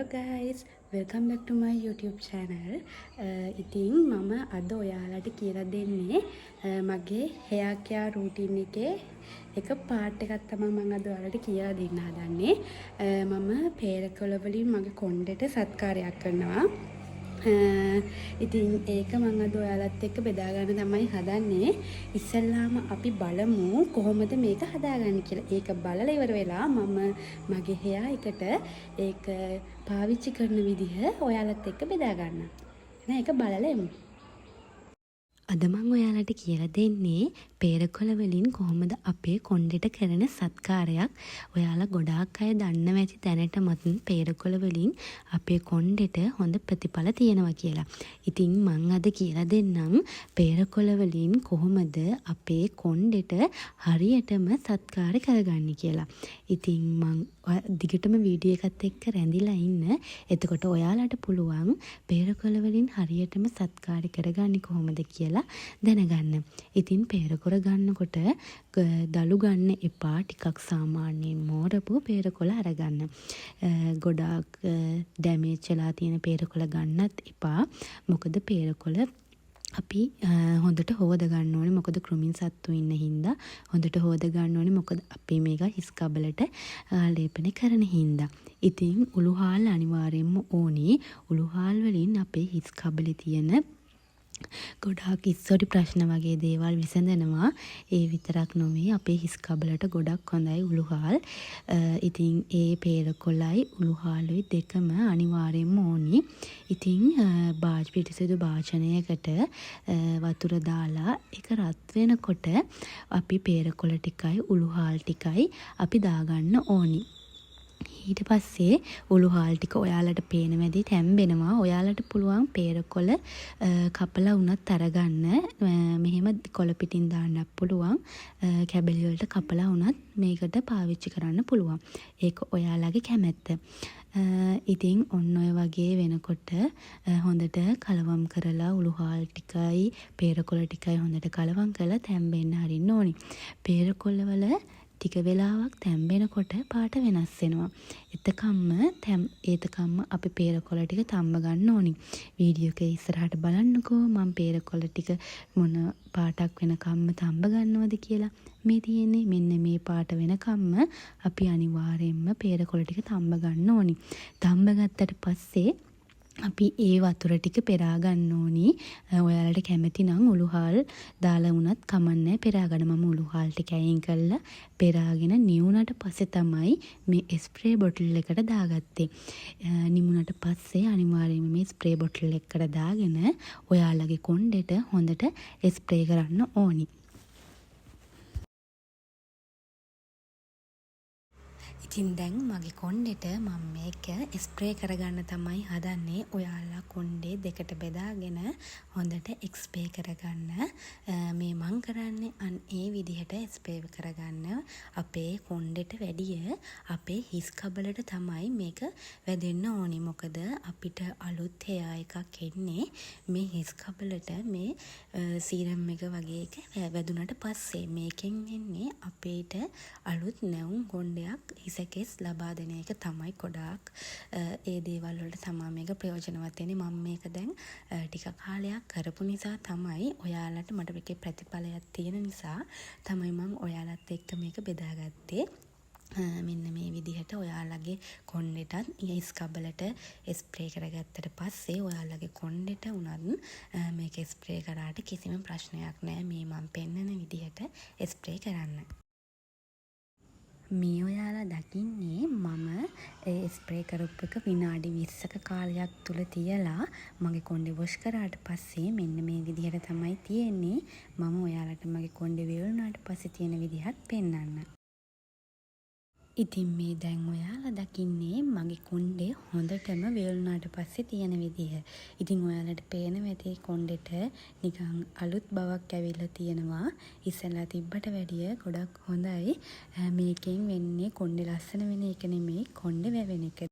Hello guys, welcome back to my YouTube channel. ඉතින් මම අද ඔයාලට කියලා දෙන්නේ මගේ hair care routine එකේ එක part එකක් තමයි මම අද ඔයාලට කියලා දෙන්න හදන්නේ. මම පේරකොළ වලින් මගේ කොණ්ඩෙට සත්කාරයක් කරනවා. ඉතින් ඒක මම අද ඔයාලත් එක්ක බෙදා ගන්න තමයි හදන්නේ. ඉස්සෙල්ලාම අපි බලමු කොහොමද මේක හදාගන්නේ කියලා. ඒක බලලා ඉවර වෙලා මම මගේ hair එකට ඒක පාවිච්චි කරන විදිහ ඔයාලත් එක්ක බෙදා ගන්නම්. එහෙනම් ඒක බලලා එමු. අද මම ඔයාලට කියලා දෙන්නේ පේරකොළ වලින් කොහොමද අපේ කොණ්ඩෙට කරන සත්කාරයක්. ඔයාලා ගොඩාක් අය දන්නව ඇති දැනටමත් පේරකොළ වලින් අපේ කොණ්ඩෙට හොඳ ප්‍රතිඵල තියෙනවා කියලා. ඉතින් මම අද කියලා දෙන්නම් පේරකොළ වලින් කොහොමද අපේ කොණ්ඩෙට හරියටම සත්කාර කරගන්නේ කියලා. ඉතින් මම දිගටම වීඩියෝ එකත් එක්ක රැඳිලා ඉන්න. එතකොට ඔයාලට පුළුවන් පේරකොළ වලින් හරියටම සත්කාර කරගන්නේ කොහොමද කියලා දැනගන්න. ඉතින් පේරකොළ ගන්නකොට දලු ගන්න එපා. ටිකක් සාමාන්‍යයෙන් මෝරපු පේරකොළ අරගන්න. ගොඩාක් ඩැමේජ් වෙලා තියෙන පේරකොළ ගන්නත් එපා. මොකද පේරකොළ අපි හොඳට හොද ගන්න ඕනේ. මොකද කෘමීන් සත්තු ඉන්න හින්දා හොඳට හොද ගන්න ඕනේ. මොකද අපි මේක හිස් කබලට ලේපන කරන හින්දා. ඉතින් උළුහාල් අනිවාර්යයෙන්ම ඕනේ. උළුහාල් වලින් අපේ හිස් කබලේ තියෙන ගොඩාක් ඉස්සොඩි ප්‍රශ්න වගේ දේවල් විසඳනවා. ඒ විතරක් නොවේ අපේ හිස් කබලට ගොඩක් හොඳයි උළුහාල්. ඉතින් ඒ පේරකොළයි උළුහාලුයි දෙකම අනිවාර්යයෙන්ම ඕනි. ඉතින් පිරිසිදු භාජනයකට වතුර දාලා ඒක රත් වෙනකොට අපි පේරකොළ ටිකයි උළුහාල් ටිකයි අපි දාගන්න ඕනි. ඊට පස්සේ උළුහාල් ටික ඔයාලට පේන මැදි තැම්බෙනවා. ඔයාලට පුළුවන් පේරකොළ කපලා උනත් අරගන්න. මෙහෙම කොළ පිටින් දාන්නත් පුළුවන්. කැබලි වලට කපලා උනත් මේකට පාවිච්චි කරන්න පුළුවන්. ඒක ඔයාලගේ කැමැත්ත. ඉතින් ඔන්න ඔය වගේ වෙනකොට හොඳට කලවම් කරලා උළුහාල් ටිකයි පේරකොළ ටිකයි හොඳට කලවම් කරලා තැම්බෙන්න හරින්න ඕනි. පේරකොළ වල ටික වෙලාවක් තැම්බෙනකොට පාට වෙනස් වෙනවා. එතකම්ම අපි පේරකොළ ටික තම්බ ගන්න ඕනි. වීඩියෝ එක ඉස්සරහට බලන්නකෝ මම පේරකොළ ටික මොන පාටක් වෙනකම්ම තම්බ ගන්නවද කියලා. මේ තියෙන්නේ මෙන්න මේ පාට වෙනකම්ම අපි අනිවාර්යයෙන්ම පේරකොළ ටික තම්බ ගන්න ඕනි. තම්බ ගත්තට පස්සේ අපි ඒ වතුර ටික පෙරා ගන්න ඕනි. ඔයාලට කැමති නම් උළුහාල් දාලා වුණත් කමන්නේ පෙරා ගන්න. මම උළුහාල් ටික අයින් කරලා පෙරාගෙන නිවුණට පස්සේ තමයි මේ ස්ප්‍රේ බොටල් එකට දාගත්තේ. නිමුණට පස්සේ අනිවාර්යයෙන්ම මේ ස්ප්‍රේ බොටල් එකට දාගෙන ඔයාලගේ කොණ්ඩෙට හොඳට ස්ප්‍රේ කරන්න ඕනි. ඉතින් දැන් මගේ කොණ්ඩෙට මම මේක ස්ප්‍රේ කරගන්න තමයි හදන්නේ. ඔයාලා කොණ්ඩේ දෙකට බෙදාගෙන හොඳට ස්ප්‍රේ කරගන්න. මේ මං කරන්නේ ඒ විදිහට ස්ප්‍රේ කරගන්න. අපේ කොණ්ඩෙට වැඩිය අපේ හිස් කබලට තමයි මේක වැදෙන්න ඕනි. මොකද අපිට අලුත් hair එකක් එන්නේ මේ හිස් කබලට මේ සීරම් එක වගේ එක වැදුනට පස්සේ. මේකෙන් එන්නේ අපේට අලුත් නැවුම් කොණ්ඩයක් හිසකෙස් ලබා දෙන එක තමයි. ගොඩාක් ඒ දේවල් වලට තමයි මේක ප්‍රයෝජනවත් වෙන්නේ. මම මේක දැන් ටික කාලයක් කරපු නිසා තමයි ඔයාලට මට මේකේ ප්‍රතිඵලයක් තියෙන නිසා තමයි මම ඔයාලත් එක්ක මේක බෙදාගත්තේ. මෙන්න මේ විදිහට ඔයාලගේ කොණ්ඩෙටත් හිස් කබලට ස්ප්‍රේ කරගත්තට පස්සේ ඔයාලගේ කොණ්ඩෙට උනත් මේක ස්ප්‍රේ කරාට කිසිම ප්‍රශ්නයක් නැහැ. මේ මම පෙන්නන විදිහට ස්ප්‍රේ කරන්න. මේ ඔයාලා දකින්නේ මම ස්ප්‍රේ කරපු එක විනාඩි 20ක කාලයක් තුල තියලා මගේ කොණ්ඩේ වොෂ් කරාට පස්සේ මෙන්න මේ විදිහට තමයි තියෙන්නේ. මම ඔයාලට මගේ කොණ්ඩේ වේලුණාට පස්සේ තියෙන විදිහත් පෙන්නන්න. ඉතින් මේ දැන් ඔයාලා දකින්නේ මගේ කොණ්ඩේ හොඳටම වේලුණාට පස්සේ තියෙන විදිහ. ඉතින් ඔයාලට පේන ඇති කොණ්ඩෙට නිකන් අලුත් බවක් ඇවිල්ලා තියෙනවා. ඉස්සෙල්ලා තිබ්බට වැඩිය ගොඩක් හොඳයි. මේකෙන් වෙන්නේ කොණ්ඩේ ලස්සන වෙන එක නෙමෙයි කොණ්ඩේ වැවෙන එක.